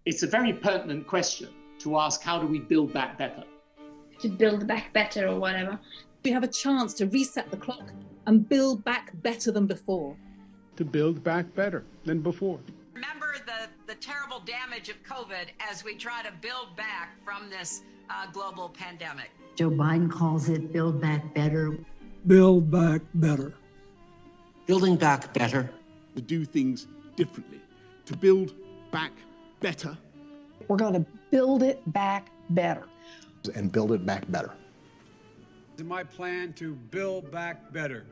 It's a very pertinent question to ask, how do we build back better? To build back better or whatever. We have a chance to reset the clock and build back better than before. To build back better than before. Remember the terrible damage of COVID as we try to build back from this global pandemic. Joe Biden calls it Build Back Better. Build back better. Building back better. To do things differently. To build back better. We're going to build it back better. And build it back better. It's my plan to build back better.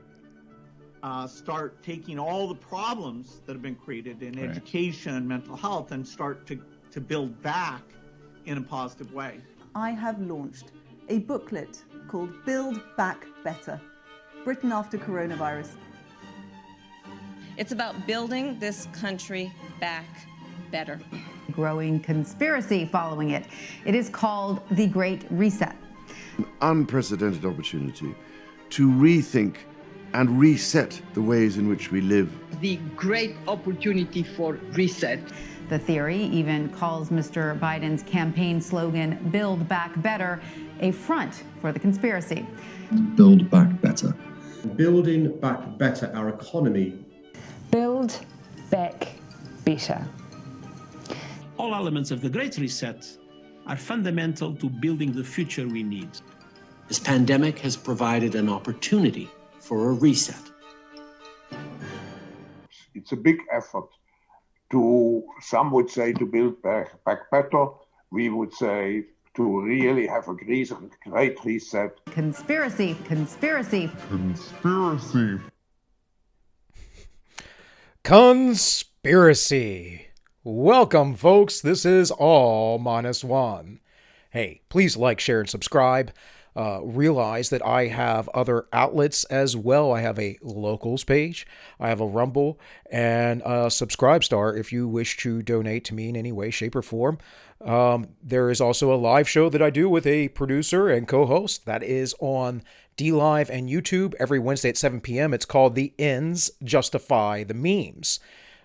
Start taking all the problems that have been created in education and mental health and start to build back in a positive way. I have launched a booklet called Build Back Better, Britain After Coronavirus. It's about building this country back better. Growing conspiracy following it. It is called the Great Reset. An unprecedented opportunity to rethink and reset the ways in which we live. The great opportunity for reset. The theory even calls Mr. Biden's campaign slogan, Build Back Better, a front for the conspiracy. Build back better. Building back better our economy. Build back better. All elements of the Great Reset are fundamental to building the future we need. This pandemic has provided an opportunity for a reset. It's a big effort to, some would say, to build back better. We would say to really have a great reset. Conspiracy, conspiracy. Conspiracy. Conspiracy. Welcome, folks. This is All Minus One. Hey, please like, share, and subscribe. Realize that I have other outlets as well. I have a locals page, I have a Rumble, and a Subscribestar if you wish to donate to me in any way, shape, or form. There is also a live show that I do with a producer and co-host that is on DLive and YouTube every Wednesday at 7 p.m. It's called The Ends Justify the Memes.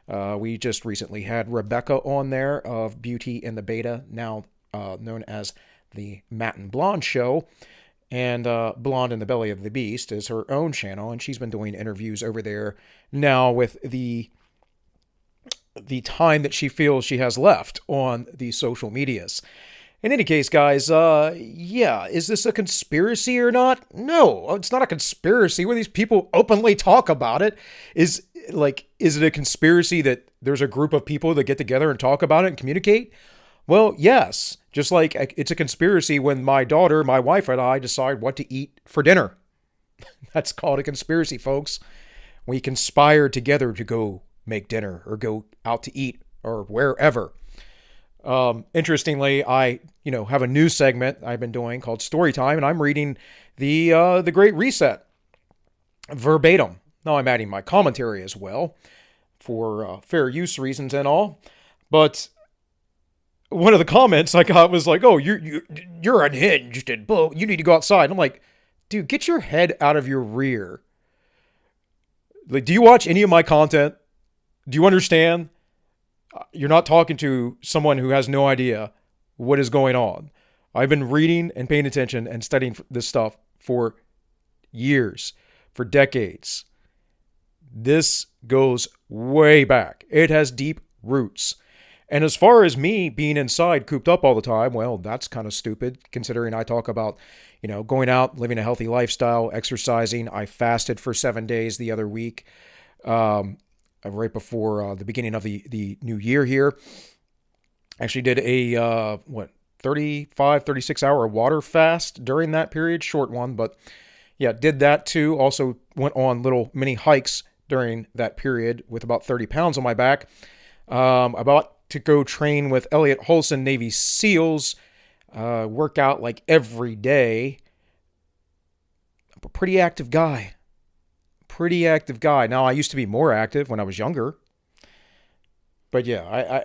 We just recently had Rebecca on there of Beauty and the Beta, now known as the Matt and Blonde Show. And Blonde in the Belly of the Beast is her own channel, and she's been doing interviews over there now with the time that she feels she has left on the social medias. In any case, guys, is this a conspiracy or not? No, it's not a conspiracy when these people openly talk about it. Is it a conspiracy that there's a group of people that get together and talk about it and communicate? Well, yes. Just like it's a conspiracy when my daughter, my wife, and I decide what to eat for dinner. That's called a conspiracy, folks. We conspire together to go make dinner or go out to eat or wherever. Interestingly, I have a news segment I've been doing called Story Time, and I'm reading the Great Reset verbatim. Now I'm adding my commentary as well for fair use reasons and all, but one of the comments I got was like, "Oh, you're unhinged and you need to go outside." I'm like, dude, get your head out of your rear. Like, do you watch any of my content? Do you understand? You're not talking to someone who has no idea what is going on. I've been reading and paying attention and studying this stuff for years, for decades. This goes way back. It has deep roots. And as far as me being inside, cooped up all the time, well, that's kind of stupid, considering I talk about, going out, living a healthy lifestyle, exercising. I fasted for 7 days the other week, right before the beginning of the new year here. Actually did a, 36 hour water fast during that period. Short one, but yeah, did that too. Also went on little mini hikes during that period with about 30 pounds on my back. About to go train with Elliot Holson, Navy SEALs, work out like every day. I'm a pretty active guy. Now, I used to be more active when I was younger. But yeah,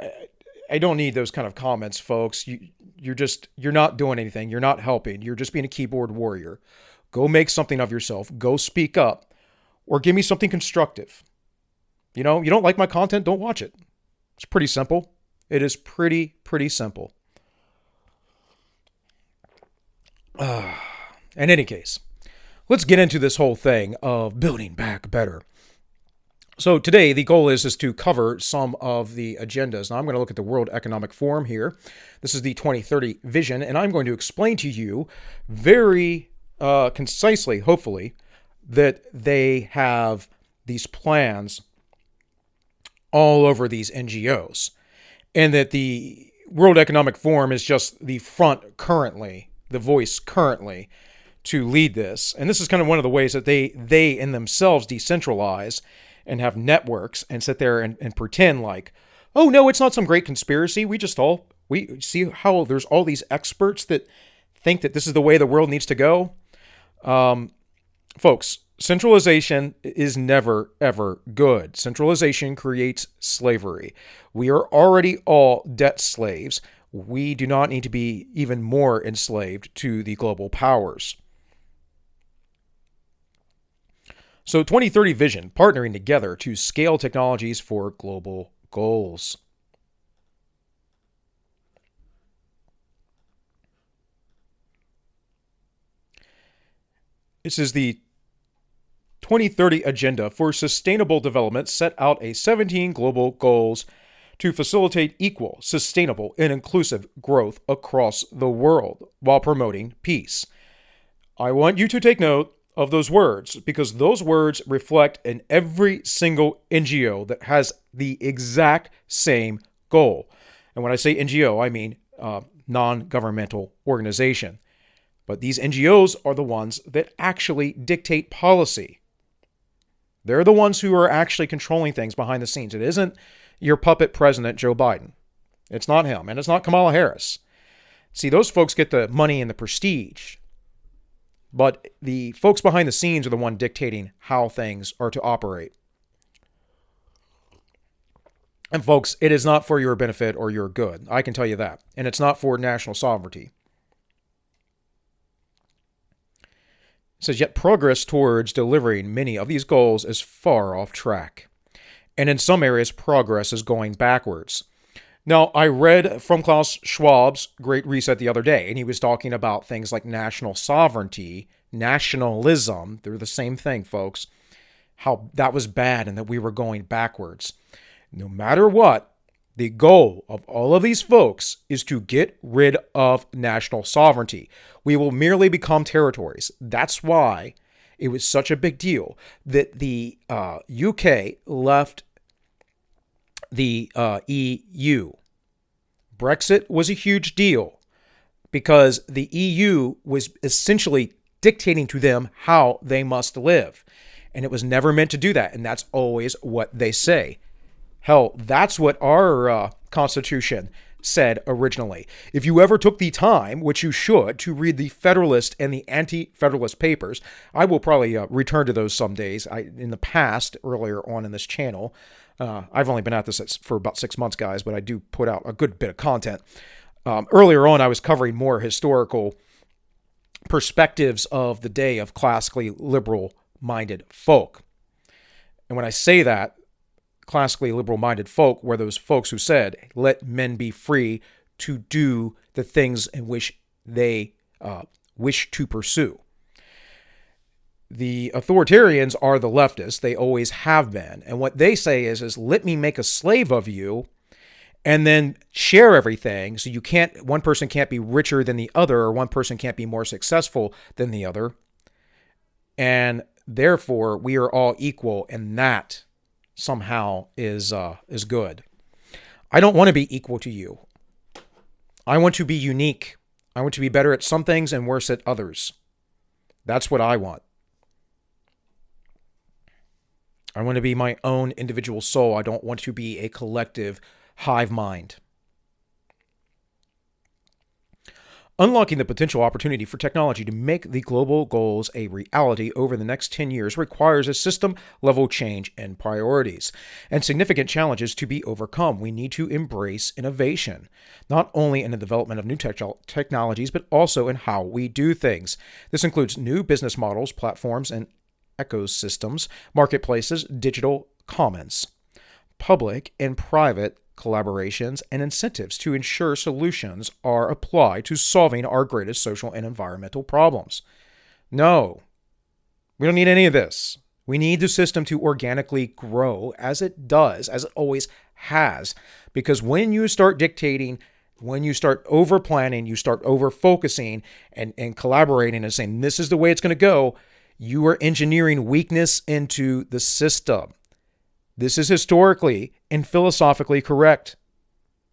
I don't need those kind of comments, folks. You're not doing anything. You're not helping. You're just being a keyboard warrior. Go make something of yourself. Go speak up. Or give me something constructive. You don't like my content, don't watch it. It's pretty simple. It is pretty simple. In any case, let's get into this whole thing of building back better. So today, the goal is to cover some of the agendas. Now, I'm going to look at the World Economic Forum here. This is the 2030 vision, and I'm going to explain to you very concisely, hopefully, that they have these plans all over these NGOs, and that the World Economic Forum is just the front currently, the voice currently, to lead this. And this is kind of one of the ways that they in themselves decentralize and have networks and sit there and pretend like, oh no, it's not some great conspiracy. We see how there's all these experts that think that this is the way the world needs to go. Folks, centralization is never, ever good. Centralization creates slavery. We are already all debt slaves. We do not need to be even more enslaved to the global powers. So 2030 Vision, partnering together to scale technologies for global goals. This is the 2030 Agenda for Sustainable Development, set out 17 global goals to facilitate equal, sustainable, and inclusive growth across the world while promoting peace. I want you to take note of those words, because those words reflect in every single NGO that has the exact same goal. And when I say NGO, I mean non-governmental organization. But these NGOs are the ones that actually dictate policy. They're the ones who are actually controlling things behind the scenes. It isn't your puppet president, Joe Biden. It's not him, and it's not Kamala Harris. See, those folks get the money and the prestige. But the folks behind the scenes are the one dictating how things are to operate. And folks, it is not for your benefit or your good. I can tell you that. And it's not for national sovereignty. It says, yet progress towards delivering many of these goals is far off track. And in some areas, progress is going backwards. Now, I read from Klaus Schwab's Great Reset the other day, and he was talking about things like national sovereignty, nationalism. They're the same thing, folks. How that was bad and that we were going backwards. No matter what, the goal of all of these folks is to get rid of national sovereignty. We will merely become territories. That's why it was such a big deal that the UK left the EU. Brexit was a huge deal because the EU was essentially dictating to them how they must live. And it was never meant to do that. And that's always what they say. Hell, that's what our Constitution said originally. If you ever took the time, which you should, to read the Federalist and the Anti-Federalist papers, I will probably return to those some days. In the past, earlier on in this channel, I've only been at this for about 6 months, guys, but I do put out a good bit of content. Earlier on, I was covering more historical perspectives of the day of classically liberal-minded folk. And when I say that, classically liberal-minded folk were those folks who said, let men be free to do the things in which they wish to pursue. The authoritarians are the leftists. They always have been. And what they say is let me make a slave of you and then share everything. So one person can't be richer than the other, or one person can't be more successful than the other. And therefore, we are all equal, and that somehow is good. I don't want to be equal to you. I want to be unique. I want to be better at some things and worse at others. That's what I want. I want to be my own individual soul. I don't want to be a collective hive mind. Unlocking the potential opportunity for technology to make the global goals a reality over the next 10 years requires a system-level change in priorities and significant challenges to be overcome. We need to embrace innovation, not only in the development of new technologies, but also in how we do things. This includes new business models, platforms, and ecosystems, marketplaces, digital commons, public and private collaborations, and incentives to ensure solutions are applied to solving our greatest social and environmental problems. No, we don't need any of this. We need the system to organically grow as it does, as it always has. Because when you start dictating, when you start over planning, you start over focusing and collaborating and saying, this is the way it's going to go, you are engineering weakness into the system. This is historically and philosophically correct.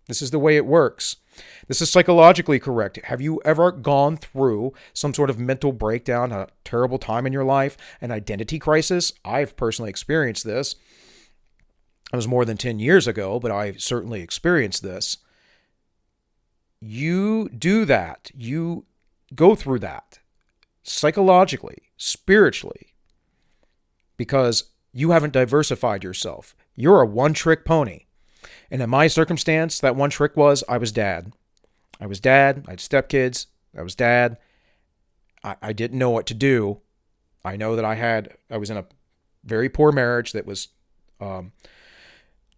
This is the way it works. This is psychologically correct. Have you ever gone through some sort of mental breakdown, a terrible time in your life, an identity crisis? I've personally experienced this. It was more than 10 years ago, but I certainly experienced this. You do that. You go through that psychologically, spiritually, because you haven't diversified yourself. You're a one-trick pony. And in my circumstance, that one trick was I was dad. I was dad. I had stepkids. I was dad. I didn't know what to do. I know that I was in a very poor marriage that was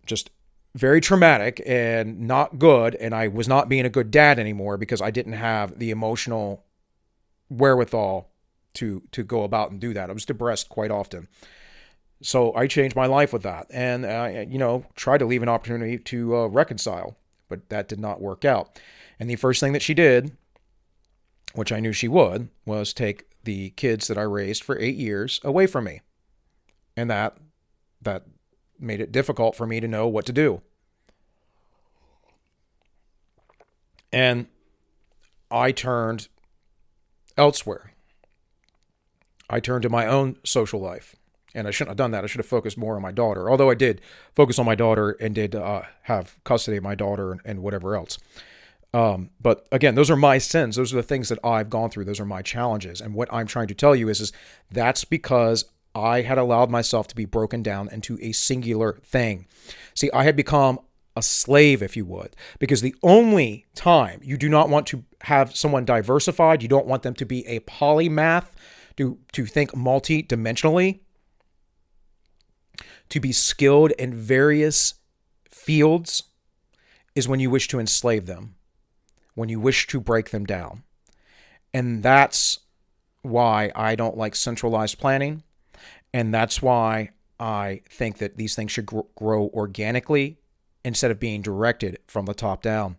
just very traumatic and not good. And I was not being a good dad anymore because I didn't have the emotional wherewithal to go about and do that. I was depressed quite often. So I changed my life with that and, tried to leave an opportunity to reconcile, but that did not work out. And the first thing that she did, which I knew she would, was take the kids that I raised for 8 years away from me. And that made it difficult for me to know what to do. And I turned elsewhere. I turned to my own social life. And I shouldn't have done that. I should have focused more on my daughter. Although I did focus on my daughter and did have custody of my daughter and whatever else. But again, those are my sins. Those are the things that I've gone through. Those are my challenges. And what I'm trying to tell you is that's because I had allowed myself to be broken down into a singular thing. See, I had become a slave, if you would, because the only time you do not want to have someone diversified, you don't want them to be a polymath, to think multi-dimensionally, to be skilled in various fields, is when you wish to enslave them, when you wish to break them down. And that's why I don't like centralized planning. And that's why I think that these things should grow organically instead of being directed from the top down.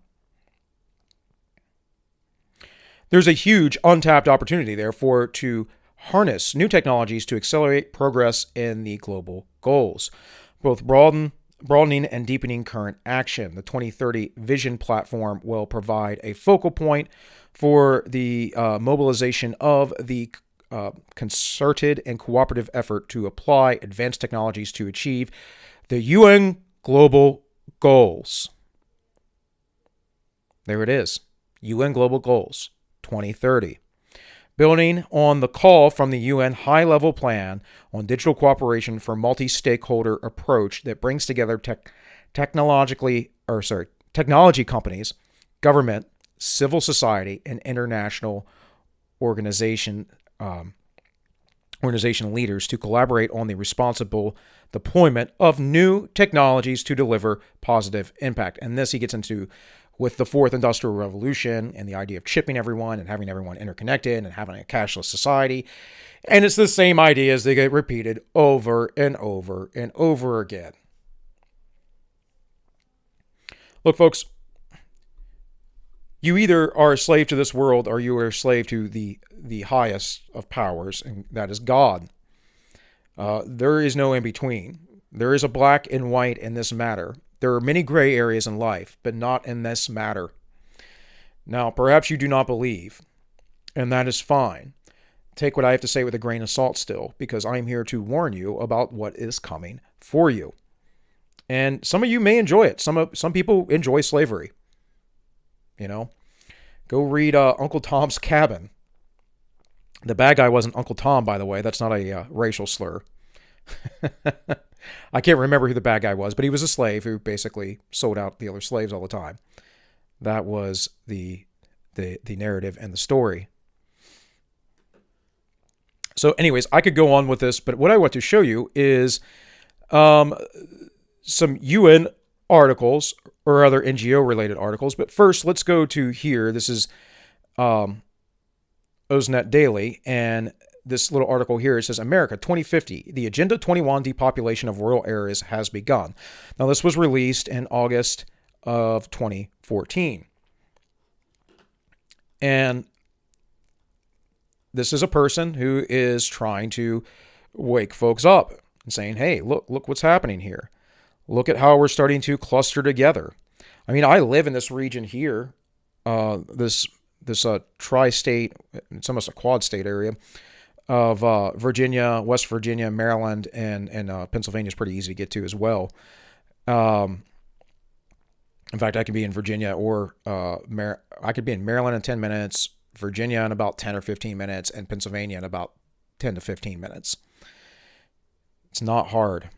There's a huge untapped opportunity, therefore, to harness new technologies to accelerate progress in the global goals, both broadening and deepening current action. The 2030 Vision platform will provide a focal point for the mobilization of the concerted and cooperative effort to apply advanced technologies to achieve the UN global goals. There it is. UN global goals 2030. Building on the call from the UN high-level plan on digital cooperation for multi-stakeholder approach that brings together technology companies, government, civil society, and international organization leaders to collaborate on the responsible deployment of new technologies to deliver positive impact. And this he gets into with the fourth industrial revolution and the idea of chipping everyone and having everyone interconnected and having a cashless society. And it's the same ideas that get repeated over and over and over again. Look, folks, you either are a slave to this world or you are a slave to the highest of powers, and that is God. There is no in between. There is a black and white in this matter. There are many gray areas in life, but not in this matter. Now, perhaps you do not believe, and that is fine. Take what I have to say with a grain of salt still, because I'm here to warn you about what is coming for you. And some of you may enjoy it. Some people enjoy slavery. You know, go read Uncle Tom's Cabin. The bad guy wasn't Uncle Tom, by the way. That's not a racial slur. I can't remember who the bad guy was, but he was a slave who basically sold out the other slaves all the time. That was the narrative and the story. So anyways, I could go on with this, but what I want to show you is some UN articles or other NGO related articles. But first, let's go to here. This is OSNet Daily, and this little article here, it says, America 2050, the Agenda 21 depopulation of rural areas has begun. Now, this was released in August of 2014. And this is a person who is trying to wake folks up and saying, hey, look what's happening here. Look at how we're starting to cluster together. I mean, I live in this region here, this tri-state, it's almost a quad state area of Virginia, West Virginia, Maryland, and Pennsylvania is pretty easy to get to as well. In fact, I could be in Virginia or I could be in Maryland in 10 minutes, Virginia in about 10 or 15 minutes, and Pennsylvania in about 10 to 15 minutes. It's not hard.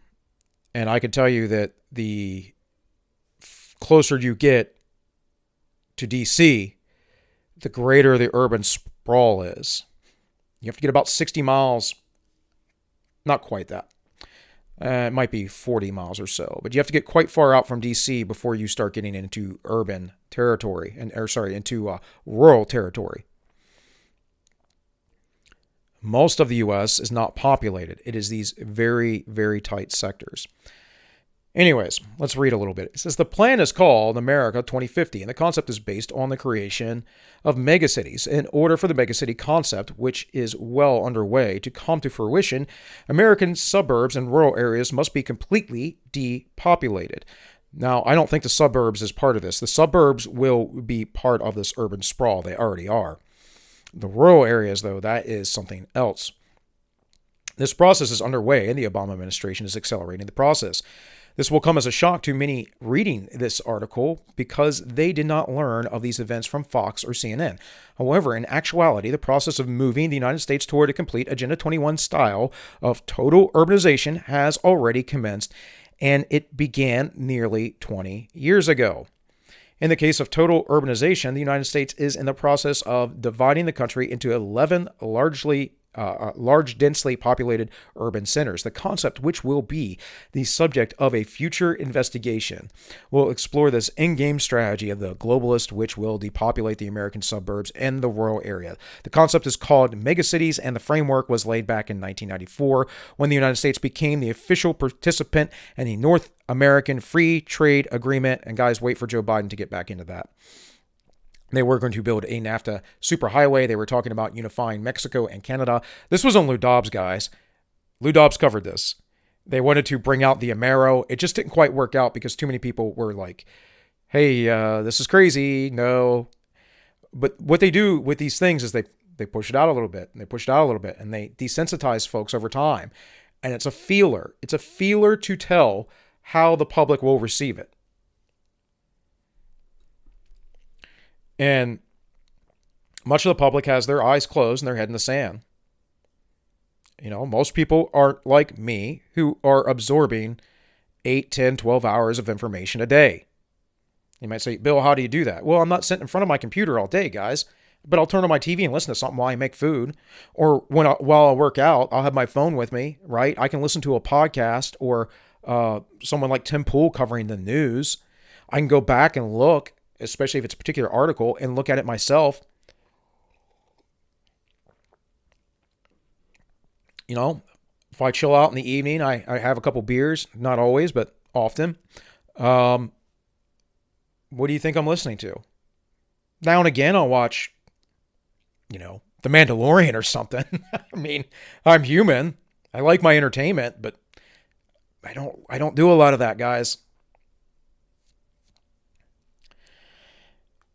And I can tell you that the closer you get to DC, the greater the urban sprawl is. You have to get about 60 miles, not quite that. It might be 40 miles or so, but you have to get quite far out from DC before you start getting into urban territory, into rural territory. Most of the U.S. is not populated. It is these very, very tight sectors. Anyways, let's read a little bit. It says, the plan is called America 2050, and the concept is based on the creation of megacities. In order for the megacity concept, which is well underway, to come to fruition, American suburbs and rural areas must be completely depopulated. Now, I don't think the suburbs is part of this. The suburbs will be part of this urban sprawl. They already are. The rural areas, though, that is something else. This process is underway, and the Obama administration is accelerating the process. This will come as a shock to many reading this article because they did not learn of these events from Fox or CNN. However, in actuality, the process of moving the United States toward a complete Agenda 21 style of total urbanization has already commenced, and it began nearly 20 years ago. In the case of total urbanization, the United States is in the process of dividing the country into 11 large, densely populated urban centers. The concept, which will be the subject of a future investigation, will explore this in-game strategy of the globalist, which will depopulate the American suburbs and the rural area. The concept is called megacities, and the framework was laid back in 1994 when the United States became the official participant in the North American Free Trade Agreement. And guys, wait for Joe Biden to get back into that. They were going to build a NAFTA superhighway. They were talking about unifying Mexico and Canada. This was on Lou Dobbs, guys. Lou Dobbs covered this. They wanted to bring out the Amero. It just didn't quite work out because too many people were like, hey, this is crazy. No. But what they do with these things is they push it out a little bit, and they push it out a little bit, and they desensitize folks over time. And it's a feeler. It's a feeler to tell how the public will receive it. And much of the public has their eyes closed and their head in the sand. You know, most people aren't like me who are absorbing 8, 10, 12 hours of information a day. You might say, Bill, how do you do that? Well, I'm not sitting in front of my computer all day, guys, but I'll turn on my TV and listen to something while I make food. Or while I work out, I'll have my phone with me, right? I can listen to a podcast or someone like Tim Pool covering the news. I can go back and look, especially if it's a particular article, and look at it myself. You know, if I chill out in the evening, I have a couple beers, not always, but often. What do you think I'm listening to? Now and again, I'll watch, The Mandalorian or something. I mean, I'm human. I like my entertainment, but I don't do a lot of that, guys.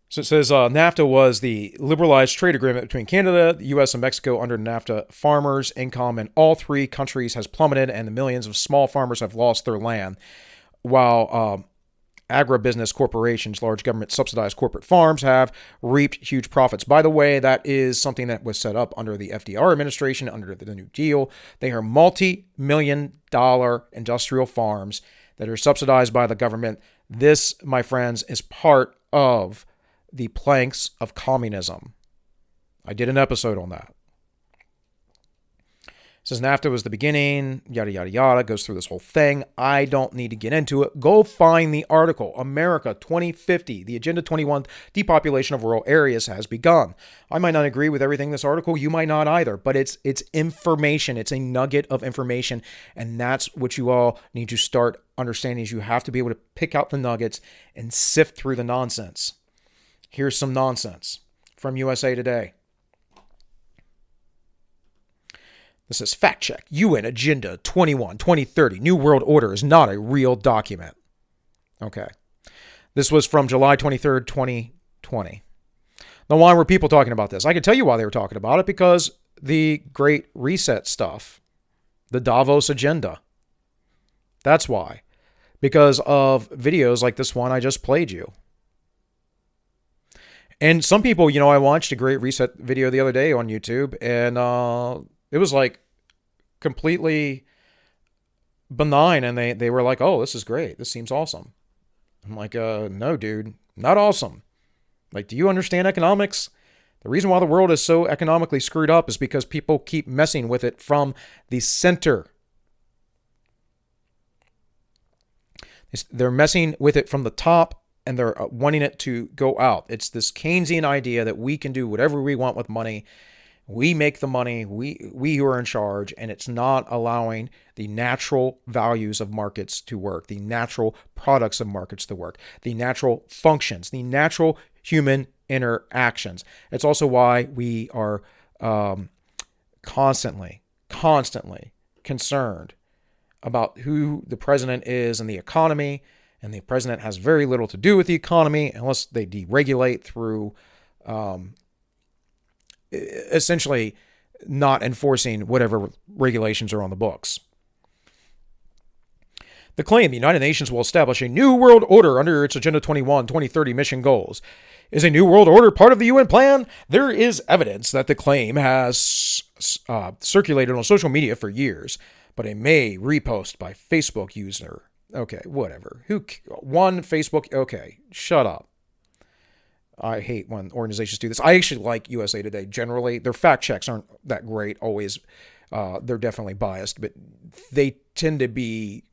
So it says NAFTA was the liberalized trade agreement between Canada, the U.S., and Mexico. Under NAFTA, farmers' income in all three countries has plummeted, and the millions of small farmers have lost their land, while agribusiness corporations, large government-subsidized corporate farms, have reaped huge profits. By the way, that is something that was set up under the FDR administration, under the New Deal. They are multi-million-dollar industrial farms that are subsidized by the government. This, my friends, is part of the planks of communism. I did an episode on that. It Says NAFTA was the beginning, yada, yada, yada, goes through this whole thing. I don't need to get into it. Go find the article. America 2050, the Agenda 21 depopulation of rural areas has begun. I might not agree with everything in this article. You might not either, but it's information. It's a nugget of information, and that's what you all need to start understanding is you have to be able to pick out the nuggets and sift through the nonsense. Here's some nonsense from USA Today. This is fact check. UN Agenda 21 2030 New World Order is not a real document. Okay. This was from July 23rd, 2020. Now, why were people talking about this? I can tell you why they were talking about it, because the Great Reset stuff, the Davos agenda. That's why. Because of videos like this one I just played you. And some people, I watched a Great Reset video the other day on YouTube, and it was like completely benign, and they were like, oh, this is great. This seems awesome. I'm like, no, dude, not awesome. Like, do you understand economics? The reason why the world is so economically screwed up is because people keep messing with it from the center. They're messing with it from the top, and they're wanting it to go out. It's this Keynesian idea that we can do whatever we want with money. We make the money, we who are in charge, and it's not allowing the natural values of markets to work, the natural products of markets to work, the natural functions, the natural human interactions. It's also why we are constantly concerned about who the president is and the economy, and the president has very little to do with the economy unless they deregulate through essentially not enforcing whatever regulations are on the books. The claim the United Nations will establish a new world order under its Agenda 21 2030 mission goals. Is a new world order part of the UN plan? There is evidence that the claim has circulated on social media for years, but a May repost by Facebook user. Okay, whatever. One Facebook? Okay, shut up. I hate when organizations do this. I actually like USA Today generally. Their fact checks aren't that great always. They're definitely biased, but they tend to be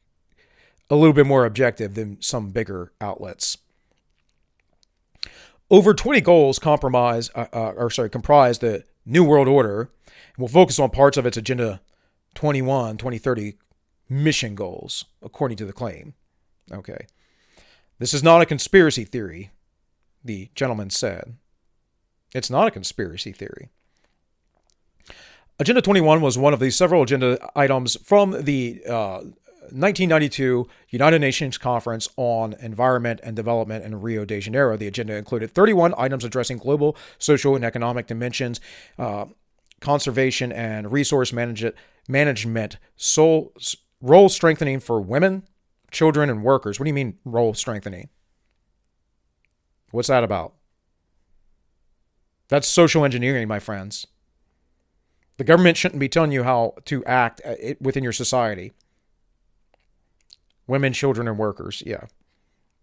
a little bit more objective than some bigger outlets. Over 20 goals comprise the New World Order, and will focus on parts of its Agenda 21 2030 mission goals, according to the claim. Okay. This is not a conspiracy theory, the gentleman said. It's not a conspiracy theory. Agenda 21 was one of the several agenda items from the 1992 United Nations Conference on Environment and Development in Rio de Janeiro. The agenda included 31 items addressing global, social, and economic dimensions, conservation and resource management, role strengthening for women, children, and workers. What do you mean role strengthening? What's that about? That's social engineering, my friends. The government shouldn't be telling you how to act within your society. Women, children, and workers. Yeah.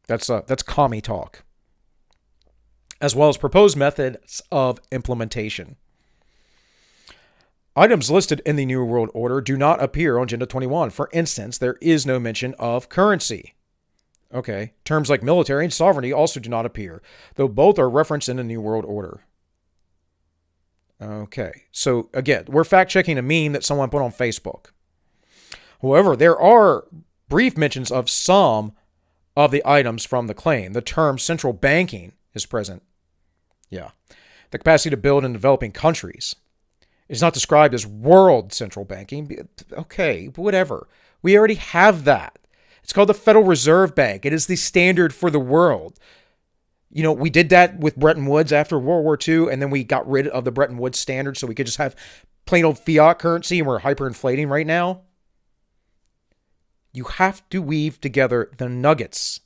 That's commie talk. As well as proposed methods of implementation. Items listed in the New World Order do not appear on Agenda 21. For instance, there is no mention of currency. Okay. Terms like military and sovereignty also do not appear, though both are referenced in the New World Order. Okay. So, again, we're fact-checking a meme that someone put on Facebook. However, there are brief mentions of some of the items from the claim. The term central banking is present. Yeah. The capacity to build in developing countries is not described as world central banking. Okay, whatever. We already have that. It's called the Federal Reserve Bank. It is the standard for the world. You know, we did that with Bretton Woods after World War II, and then we got rid of the Bretton Woods standard so we could just have plain old fiat currency, and we're hyperinflating right now. You have to weave together the nuggets.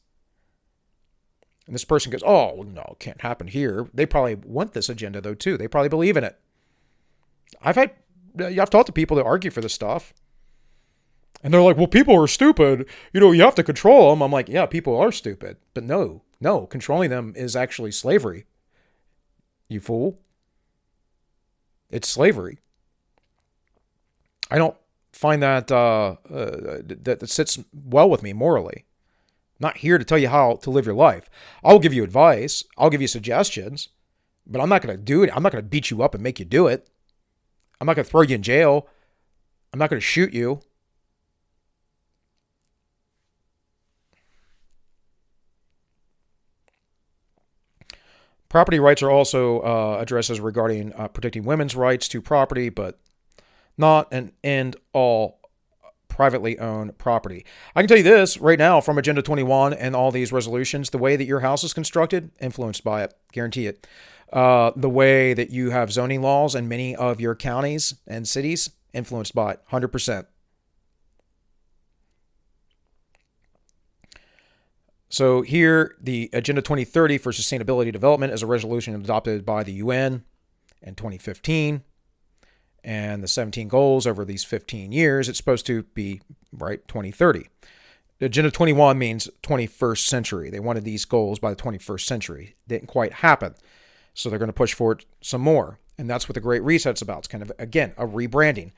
And this person goes, oh, no, it can't happen here. They probably want this agenda, though, too. They probably believe in it. I've talked to people that argue for this stuff. And they're like, well, people are stupid. You know, you have to control them. I'm like, yeah, people are stupid. But no, controlling them is actually slavery. You fool. It's slavery. I don't find that that sits well with me morally. I'm not here to tell you how to live your life. I'll give you advice. I'll give you suggestions, but I'm not going to do it. I'm not going to beat you up and make you do it. I'm not going to throw you in jail. I'm not going to shoot you. Property rights are also addresses regarding protecting women's rights to property, but not an end all privately owned property. I can tell you this right now from Agenda 21 and all these resolutions, the way that your house is constructed, influenced by it, guarantee it. The way that you have zoning laws in many of your counties and cities, influenced by it, 100%. So here, the Agenda 2030 for Sustainability Development is a resolution adopted by the UN in 2015. And the 17 goals over these 15 years, it's supposed to be, right, 2030. Agenda 21 means 21st century. They wanted these goals by the 21st century. Didn't quite happen. So they're going to push for it some more. And that's what the Great Reset's about. It's kind of, again, a rebranding.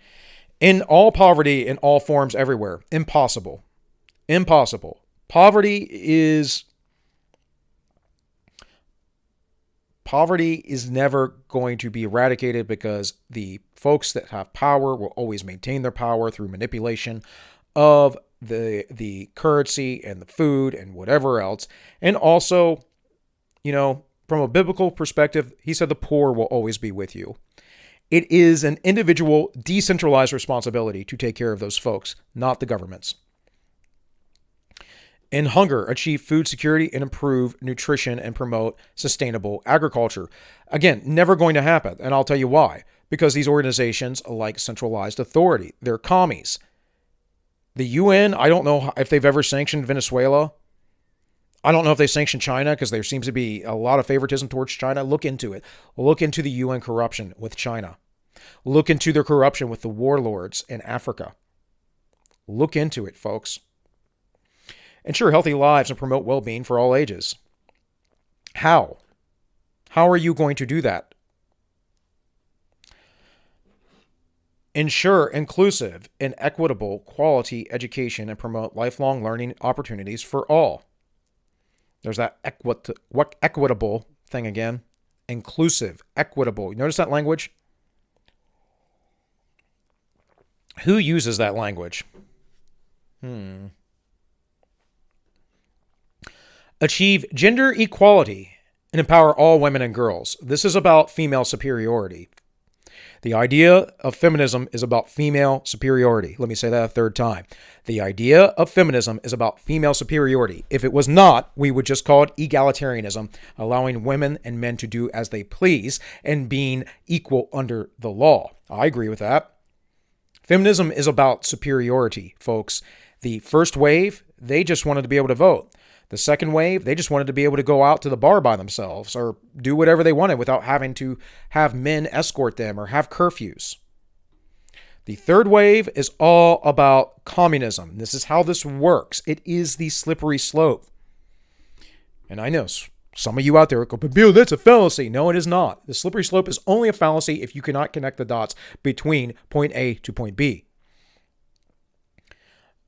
In all poverty, in all forms, everywhere. Impossible. Impossible. Poverty is never going to be eradicated because the folks that have power will always maintain their power through manipulation of the currency and the food and whatever else. And also, you know, from a biblical perspective, he said the poor will always be with you. It is an individual, decentralized responsibility to take care of those folks, not the governments. In hunger, achieve food security and improve nutrition and promote sustainable agriculture. Again, never going to happen. And I'll tell you why. Because these organizations like centralized authority. They're commies. The UN, I don't know if they've ever sanctioned Venezuela. I don't know if they sanctioned China because there seems to be a lot of favoritism towards China. Look into it. Look into the UN corruption with China. Look into their corruption with the warlords in Africa. Look into it, folks. Ensure healthy lives and promote well-being for all ages. How? How are you going to do that? Ensure inclusive and equitable quality education and promote lifelong learning opportunities for all. There's that equitable thing again. Inclusive, equitable. You notice that language? Who uses that language? Achieve gender equality and empower all women and girls. This is about female superiority. The idea of feminism is about female superiority. Let me say that a third time. The idea of feminism is about female superiority. If it was not, we would just call it egalitarianism, allowing women and men to do as they please and being equal under the law. I agree with that. Feminism is about superiority, folks. The first wave, they just wanted to be able to vote. The second wave, they just wanted to be able to go out to the bar by themselves or do whatever they wanted without having to have men escort them or have curfews. The third wave is all about communism. This is how this works. It is the slippery slope. And I know some of you out there go, but Bill, that's a fallacy. No, it is not. The slippery slope is only a fallacy if you cannot connect the dots between point A to point B.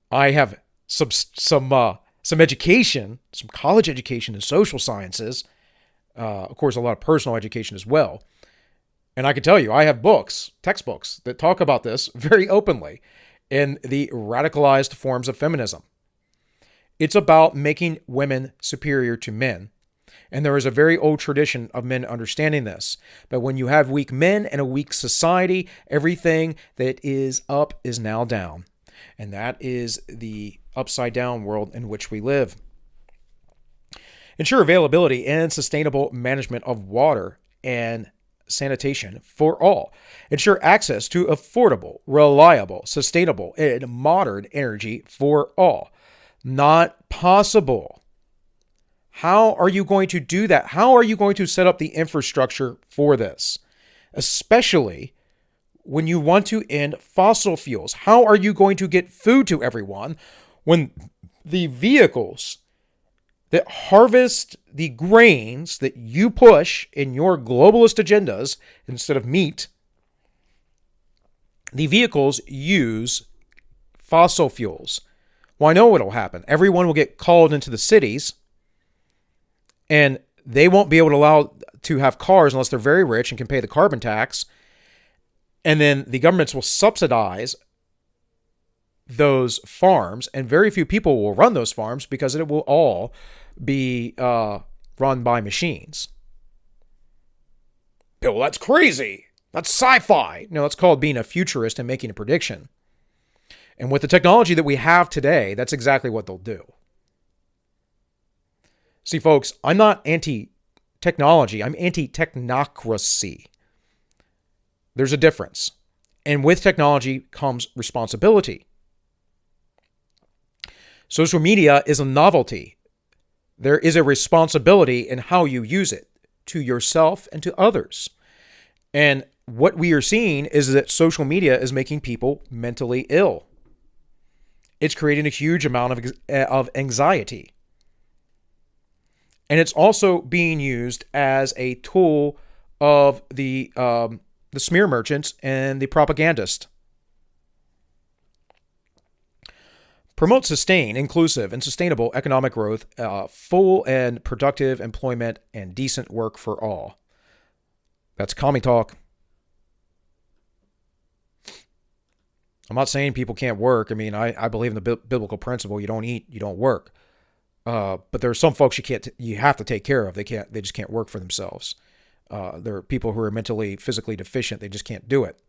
I have some education, some college education in social sciences, of course, a lot of personal education as well. And I can tell you, I have books, textbooks, that talk about this very openly in the radicalized forms of feminism. It's about making women superior to men. And there is a very old tradition of men understanding this. But when you have weak men and a weak society, everything that is up is now down. And that is the upside down world in which we live. Ensure availability and sustainable management of water and sanitation for all. Ensure access to affordable, reliable, sustainable, and modern energy for all. Not possible. How are you going to do that? How are you going to set up the infrastructure for this? Especially when you want to end fossil fuels. How are you going to get food to everyone when the vehicles that harvest the grains that you push in your globalist agendas instead of meat the vehicles use fossil fuels. Well, I know what'll happen. Everyone will get called into the cities, and they won't be able to allow to have cars unless they're very rich and can pay the carbon tax. And then the governments will subsidize those farms, and very few people will run those farms because it will all be run by machines. Bill, that's crazy. That's sci-fi. No, that's called being a futurist and making a prediction. And with the technology that we have today, that's exactly what they'll do. See, folks, I'm not anti-technology. I'm anti-technocracy. There's a difference. And with technology comes responsibility. Social media is a novelty. There is a responsibility in how you use it to yourself and to others. And what we are seeing is that social media is making people mentally ill. It's creating a huge amount of anxiety. And it's also being used as a tool of the smear merchants and the propagandists. Promote sustain, inclusive, and sustainable economic growth, full and productive employment, and decent work for all. That's commie talk. I'm not saying people can't work. I mean, I believe in the biblical principle: you don't eat, you don't work. But there are some folks you have to take care of. They just can't work for themselves. There are people who are mentally, physically deficient. They just can't do it.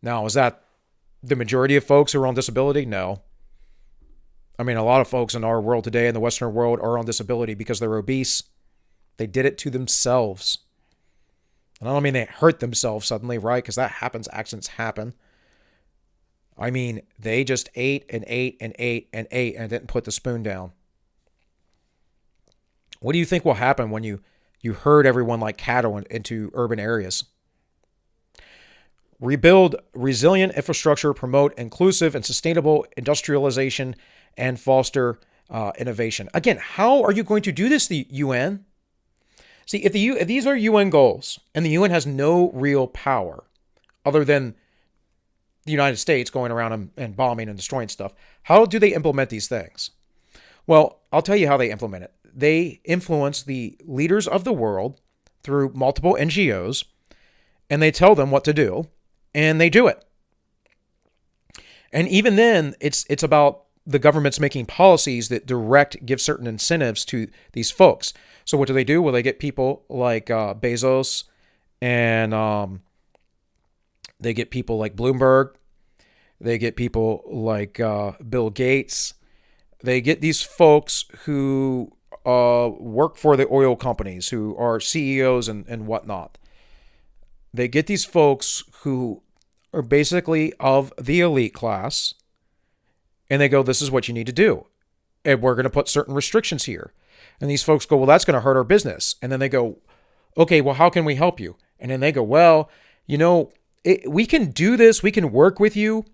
Now, is that the majority of folks who are on disability? No. I mean, a lot of folks in our world today, in the Western world, are on disability because they're obese. They did it to themselves. And I don't mean they hurt themselves suddenly, right? Because that happens. Accidents happen. I mean, they just ate and ate and ate and ate and didn't put the spoon down. What do you think will happen when you herd everyone like cattle into urban areas? Rebuild resilient infrastructure, promote inclusive and sustainable industrialization, and foster innovation. Again, how are you going to do this, the UN? See, if these are UN goals, and the UN has no real power other than the United States going around and bombing and destroying stuff, how do they implement these things? Well, I'll tell you how they implement it. They influence the leaders of the world through multiple NGOs, and they tell them what to do, and they do it. And even then, it's about the government's making policies that give certain incentives to these folks. So what do? Well, they get people like Bezos, and they get people like Bloomberg. They get people like Bill Gates. They get these folks who work for the oil companies, who are CEOs and whatnot. They get these folks who are basically of the elite class, and they go, this is what you need to do. And we're going to put certain restrictions here. And these folks go, well, that's going to hurt our business. And then they go, okay, well, how can we help you? And then they go, well, we can do this. We can work with you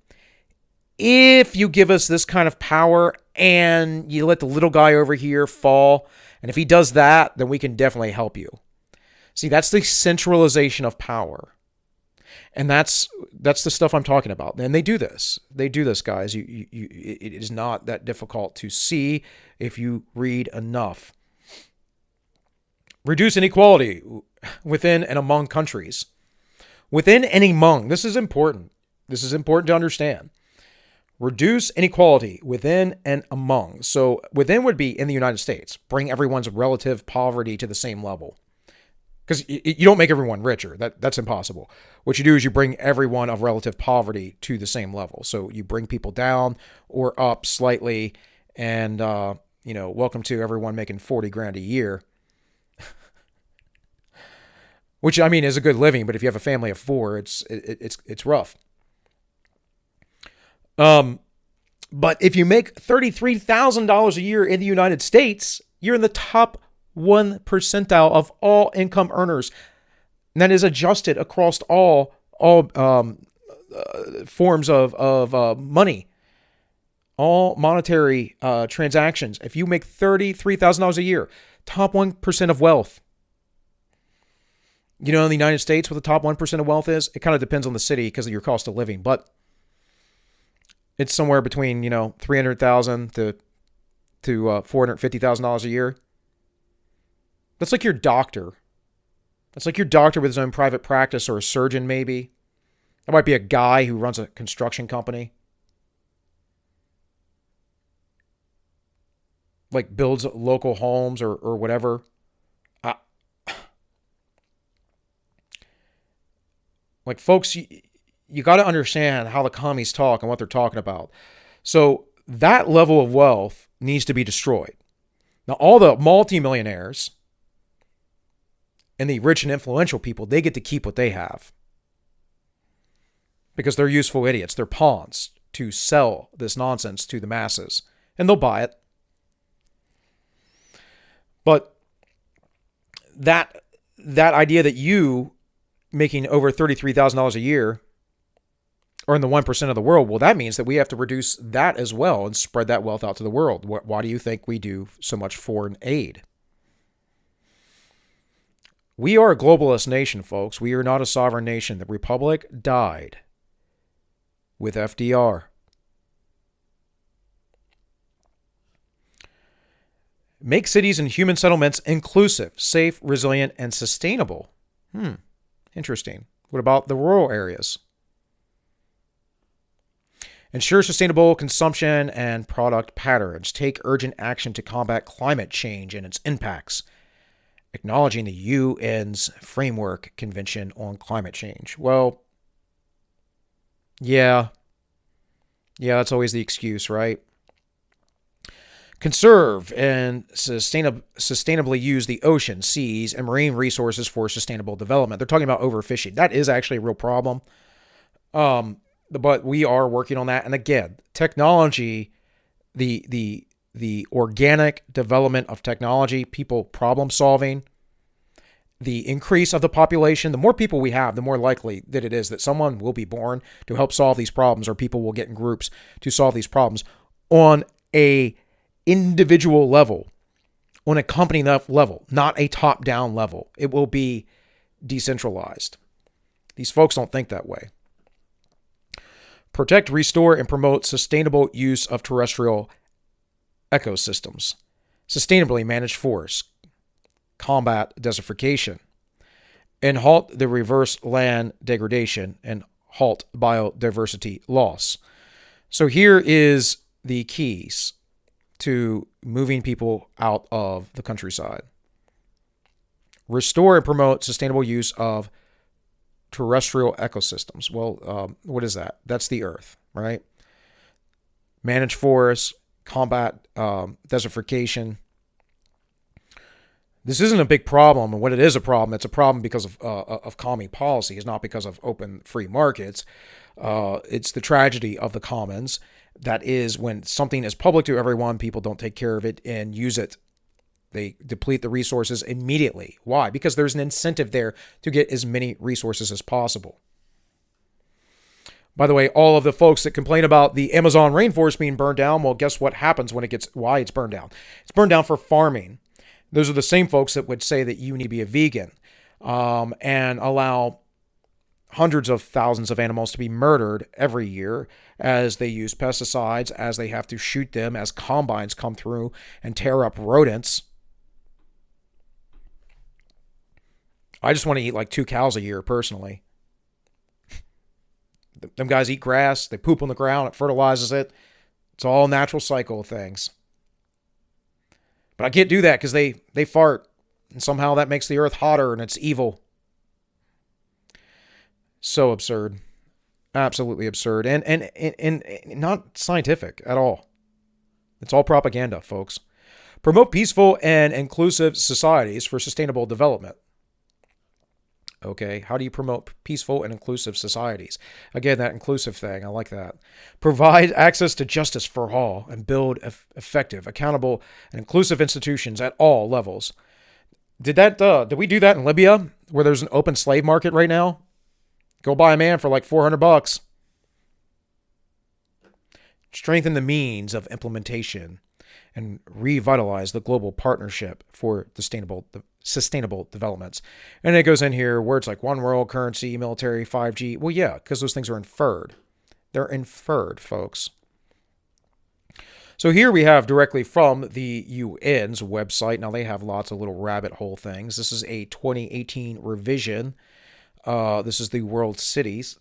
if you give us this kind of power and you let the little guy over here fall. And if he does that, then we can definitely help you. See, that's the centralization of power. And that's the stuff I'm talking about. And they do this. They do this, guys. It is not that difficult to see if you read enough. Reduce inequality within and among countries. Within and among. This is important. This is important to understand. Reduce inequality within and among. So within would be in the United States. Bring everyone's relative poverty to the same level. Because you don't make everyone richer. That's impossible. What you do is you bring everyone of relative poverty to the same level. So you bring people down or up slightly, and welcome to everyone making $40,000 a year. Which, I mean, is a good living, but if you have a family of 4, it's rough. But if you make $33,000 a year in the United States, you're in the top 1 percentile of all income earners. And that is adjusted across all forms of money, all monetary transactions. If you make $33,000 a year, top 1% of wealth. You know, in the United States, what the top 1% of wealth is, it kind of depends on the city because of your cost of living, but it's somewhere between, you know, $300,000 to $450,000 a year. That's like your doctor. That's like your doctor with his own private practice, or a surgeon maybe. That might be a guy who runs a construction company. Like builds local homes or whatever. Like, folks, you got to understand how the commies talk and what they're talking about. So that level of wealth needs to be destroyed. Now, all the multimillionaires and the rich and influential people, they get to keep what they have. Because they're useful idiots. They're pawns to sell this nonsense to the masses. And they'll buy it. But that idea that you making over $33,000 a year or in the 1% of the world, well, that means that we have to reduce that as well and spread that wealth out to the world. Why do you think we do so much foreign aid? We are a globalist nation, folks. We are not a sovereign nation. The Republic died with FDR. Make cities and human settlements inclusive, safe, resilient, and sustainable. Interesting. What about the rural areas? Ensure sustainable consumption and product patterns. Take urgent action to combat climate change and its impacts. Acknowledging the UN's Framework Convention on Climate Change. Well, yeah, that's always the excuse, right? Conserve and sustainably use the ocean, seas, and marine resources for sustainable development. They're talking about overfishing. That is actually a real problem. But we are working on that. And again, technology, the organic development of technology, people problem solving, the increase of the population, the more people we have, the more likely that it is that someone will be born to help solve these problems, or people will get in groups to solve these problems on a individual level, on a company level, not a top-down level. It will be decentralized. These folks don't think that way. Protect, restore, and promote sustainable use of terrestrial ecosystems. Sustainably manage forests. Combat desertification. And halt the reverse land degradation and halt biodiversity loss. So here is the keys to moving people out of the countryside. Restore and promote sustainable use of terrestrial ecosystems. Well, what is that? That's the earth, right? Manage forests, combat desertification. This isn't a big problem, and when it is a problem, it's a problem because of commie policy. It's not because of open free markets. It's the tragedy of the commons. That is, when something is public to everyone, people don't take care of it and use it. They deplete the resources immediately. Why? Because there's an incentive there to get as many resources as possible. By the way, all of the folks that complain about the Amazon rainforest being burned down, well, guess what happens when why it's burned down? It's burned down for farming. Those are the same folks that would say that you need to be a vegan and allow hundreds of thousands of animals to be murdered every year as they use pesticides, as they have to shoot them, as combines come through and tear up rodents. I just want to eat like 2 cows a year personally. Them guys eat grass, they poop on the ground, it fertilizes it. It's all a natural cycle of things. But I can't do that because they fart, and somehow that makes the earth hotter, and it's evil. So absurd. Absolutely absurd. And not scientific at all. It's all propaganda, folks. Promote peaceful and inclusive societies for sustainable development. Okay, how do you promote peaceful and inclusive societies? Again, that inclusive thing, I like that. Provide access to justice for all and build effective, accountable, and inclusive institutions at all levels. Did we do that in Libya, where there's an open slave market right now? Go buy a man for like $400. Strengthen the means of implementation and revitalize the global partnership for sustainable developments. And it goes in here words like one world, currency, military, 5G. Well, yeah, because those things are inferred. They're inferred, folks. So here we have directly from the UN's website. Now they have lots of little rabbit hole things. This is a 2018 revision. This is the world cities.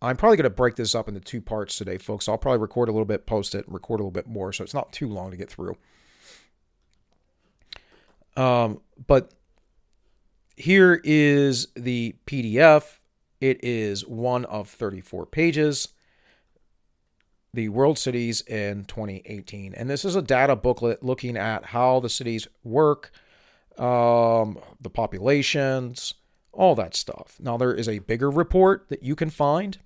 I'm probably going to break this up into 2 parts today, folks. I'll probably record a little bit, post it, record a little bit more, so it's not too long to get through. But here is the PDF. It is one of 34 pages. The World Cities in 2018. And this is a data booklet looking at how the cities work, the populations, all that stuff. Now, there is a bigger report that you can find.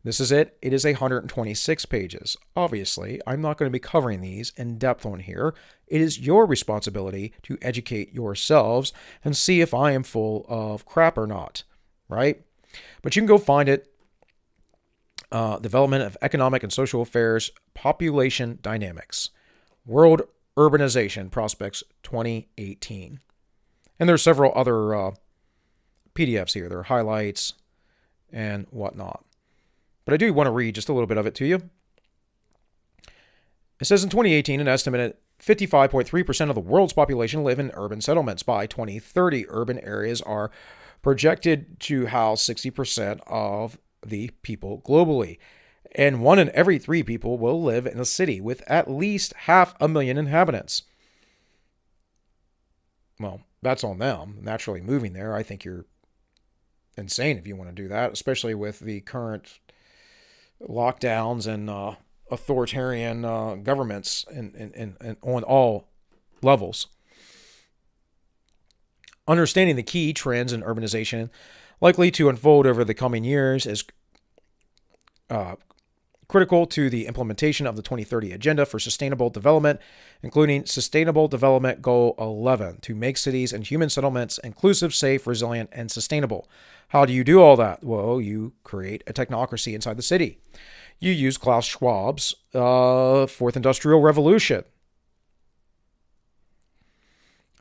This is it. It is 126 pages. Obviously, I'm not going to be covering these in depth on here. It is your responsibility to educate yourselves and see if I am full of crap or not, right? But you can go find it. Development of Economic and Social Affairs, Population Dynamics, World Urbanization Prospects 2018. And there's several other PDFs here. There are highlights and whatnot. But I do want to read just a little bit of it to you. It says in 2018, an estimated 55.3% of the world's population live in urban settlements. By 2030, urban areas are projected to house 60% of the people globally. And 1 in every 3 people will live in a city with at least 500,000 inhabitants. Well, that's on them, naturally moving there. I think you're insane if you want to do that, especially with the current lockdowns and authoritarian governments and on all levels. Understanding the key trends in urbanization likely to unfold over the coming years is critical to the implementation of the 2030 Agenda for Sustainable Development, including Sustainable Development Goal 11, to make cities and human settlements inclusive, safe, resilient, and sustainable. How do you do all that? Well, you create a technocracy inside the city. You use Klaus Schwab's Fourth Industrial Revolution.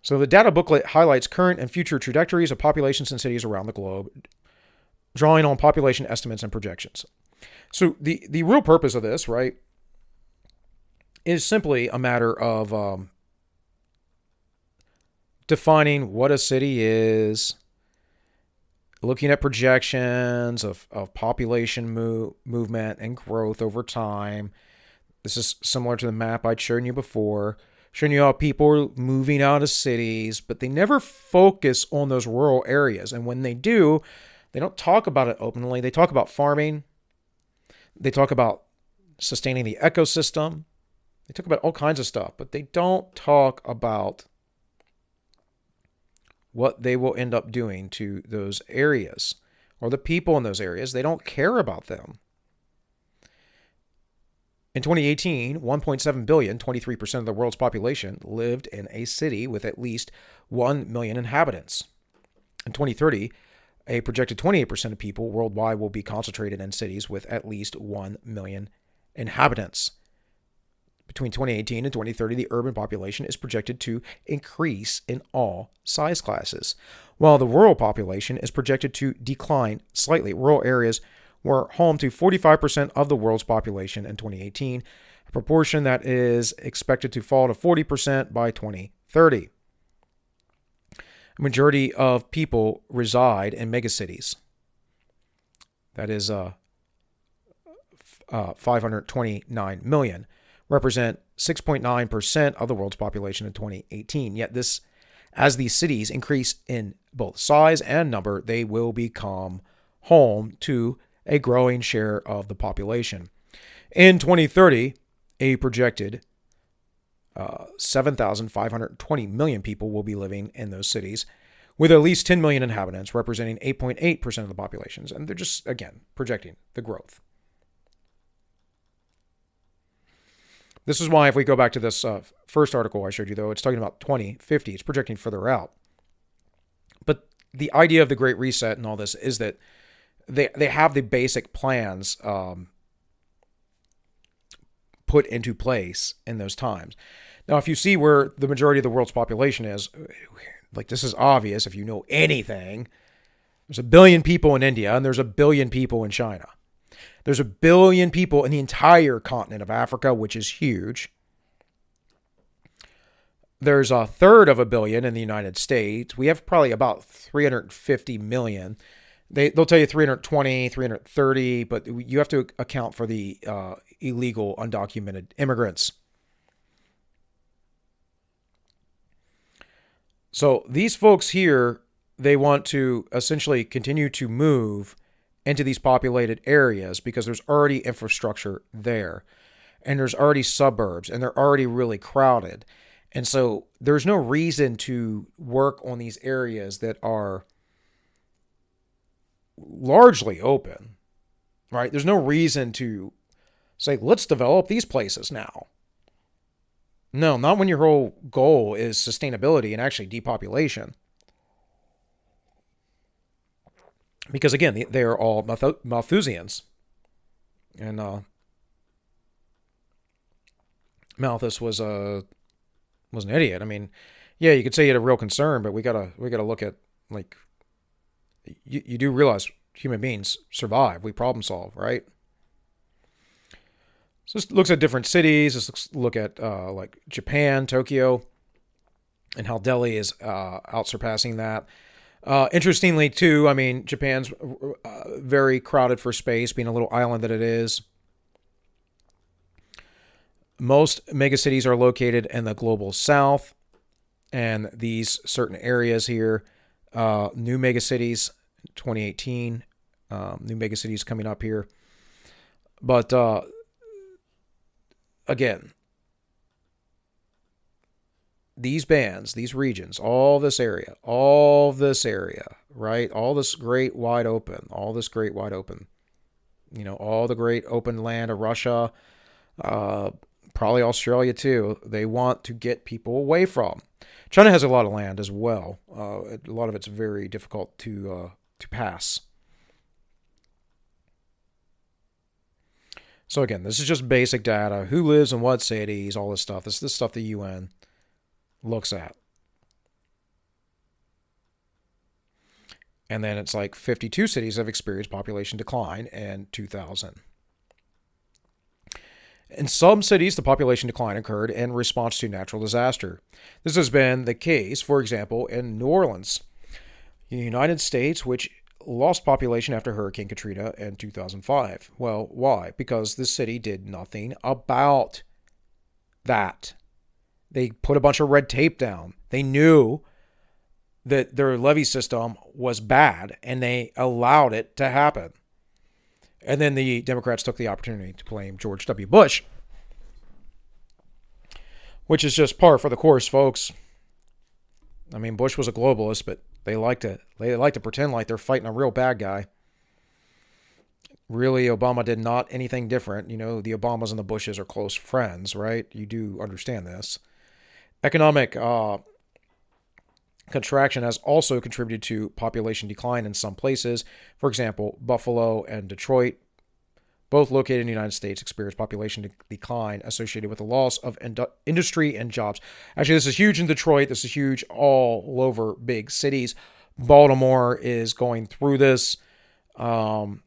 So the data booklet highlights current and future trajectories of populations in cities around the globe, drawing on population estimates and projections. So the real purpose of this, right, is simply a matter of defining what a city is, looking at projections of population movement and growth over time. This is similar to the map I'd shown you before, showing you how people are moving out of cities, but they never focus on those rural areas. And when they do, they don't talk about it openly. They talk about farming. They talk about sustaining the ecosystem. They talk about all kinds of stuff, but they don't talk about what they will end up doing to those areas or the people in those areas. They don't care about them. In 2018, 1.7 billion, 23% of the world's population, lived in a city with at least 1 million inhabitants. In 2030, a projected 28% of people worldwide will be concentrated in cities with at least 1 million inhabitants. Between 2018 and 2030, the urban population is projected to increase in all size classes, while the rural population is projected to decline slightly. Rural areas were home to 45% of the world's population in 2018, a proportion that is expected to fall to 40% by 2030. A majority of people reside in megacities. That is 529 million, represent 6.9% of the world's population in 2018. Yet this, as these cities increase in both size and number, they will become home to a growing share of the population. In 2030, a projected 7,520 million people will be living in those cities, with at least 10 million inhabitants, representing 8.8% of the populations. And they're just, again, projecting the growth. This is why, if we go back to this first article I showed you, though, it's talking about 2050. It's projecting further out. But the idea of the Great Reset and all this is that they have the basic plans put into place in those times. Now, if you see where the majority of the world's population is, Like, this is obvious if you know anything. There's 1 billion people in India, and there's 1 billion people in China. There's 1 billion people in the entire continent of Africa, which is huge. There's 1/3 of a billion in the United States. We have probably about 350 million. They'll tell you 320, 330, but you have to account for the illegal, undocumented immigrants. So these folks here, they want to essentially continue to move into these populated areas because there's already infrastructure there, and there's already suburbs, and they're already really crowded. And so there's no reason to work on these areas that are largely open, right? There's no reason to say, let's develop these places now. No, not when your whole goal is sustainability and actually depopulation. Because again, they are all Malthusians. And Malthus was an idiot. I mean, yeah, you could say he had a real concern, but we gotta look at, like, you do realize human beings survive. We problem solve, right? So this looks at different cities. Let's look at like Japan, Tokyo, and how Delhi is out surpassing that. Interestingly, too, I mean, Japan's very crowded for space, being a little island that it is. Most megacities are located in the global south, and these certain areas here, new megacities, 2018, new megacities coming up here. But again, these bands, these regions, all this area, right? All this great wide open, all the great open land of Russia, probably Australia too, they want to get people away from. China has a lot of land as well. A lot of it's very difficult to pass. So again, this is just basic data. Who lives in what cities, all this stuff. This is stuff the UN looks at. And then it's like 52 cities have experienced population decline in 2000. In some cities, the population decline occurred in response to natural disaster. This has been the case, for example, in New Orleans, the United States, which lost population after Hurricane Katrina in 2005. Well, why? Because the city did nothing about that. They put a bunch of red tape down. They knew that their levee system was bad, and they allowed it to happen. And then the Democrats took the opportunity to blame George W. Bush, which is just par for the course, folks. I mean, Bush was a globalist, but they like to pretend like they're fighting a real bad guy. Really, Obama did not anything different. You know, the Obamas and the Bushes are close friends, right? You do understand this. Economic contraction has also contributed to population decline in some places. For example, Buffalo and Detroit, both located in the United States, experienced population decline associated with the loss of industry and jobs. Actually, this is huge in Detroit. This is huge all over big cities. Baltimore is going through this. I'm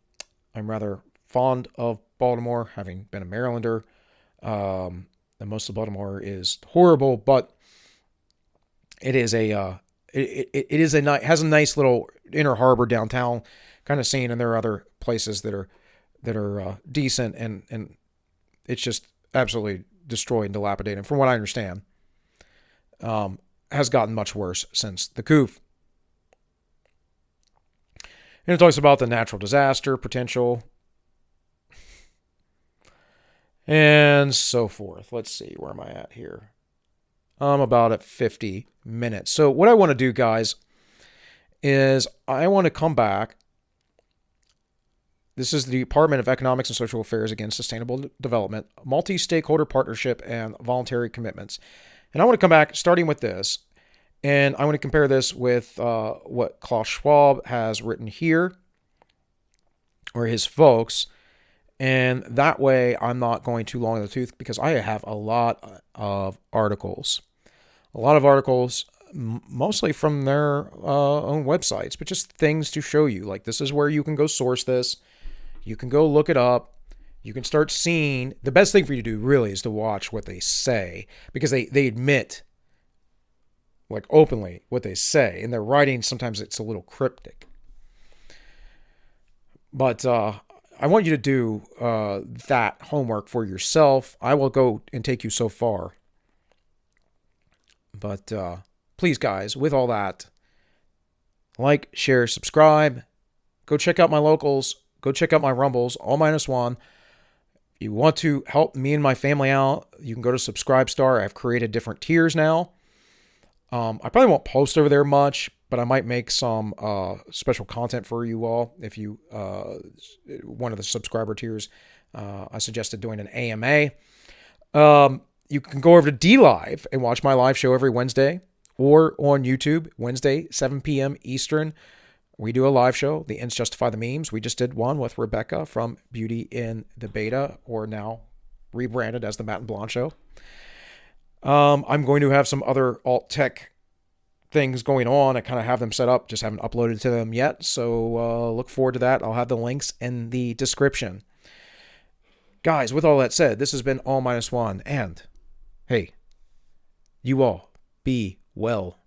rather fond of Baltimore, having been a Marylander. And most of Baltimore is horrible, but it is has a nice little inner harbor downtown kind of scene, and there are other places that are decent, and it's just absolutely destroyed and dilapidated. And from what I understand, has gotten much worse since the coup. And it talks about the natural disaster potential and so forth. Let's see, where am I at here? I'm about at 50 minutes. So what I want to do, guys, is I want to come back. This is the Department of Economics and Social Affairs against Sustainable Development, multi-stakeholder partnership, and voluntary commitments. And I want to come back starting with this, and I want to compare this with what Klaus Schwab has written here, or his folks. And that way I'm not going too long in the tooth, because I have a lot of articles. mostly from their own websites, but just things to show you. Like, this is where you can go source this. You can go look it up. You can start seeing. The best thing for you to do really is to watch what they say, because they admit, like, openly what they say. In their writing, sometimes it's a little cryptic. But I want you to do that homework for yourself. I will go and take you so far. But please, guys, with all that, like, share, subscribe. Go check out my locals. Go check out my Rumbles, all -1. If you want to help me and my family out, you can go to Subscribestar. I've created different tiers now. I probably won't post over there much, but I might make some special content for you all. If you, one of the subscriber tiers, I suggested doing an AMA. You can go over to DLive and watch my live show every Wednesday, or on YouTube, Wednesday, 7 p.m. Eastern. We do a live show, The Ends Justify the Memes. We just did one with Rebecca from Beauty in the Beta, or now rebranded as the Matt and Blonde Show. I'm going to have some other alt tech things going on. I kind of have them set up, just haven't uploaded to them yet. So look forward to that. I'll have the links in the description. Guys, with all that said, this has been All -1. And, hey, you all, be well.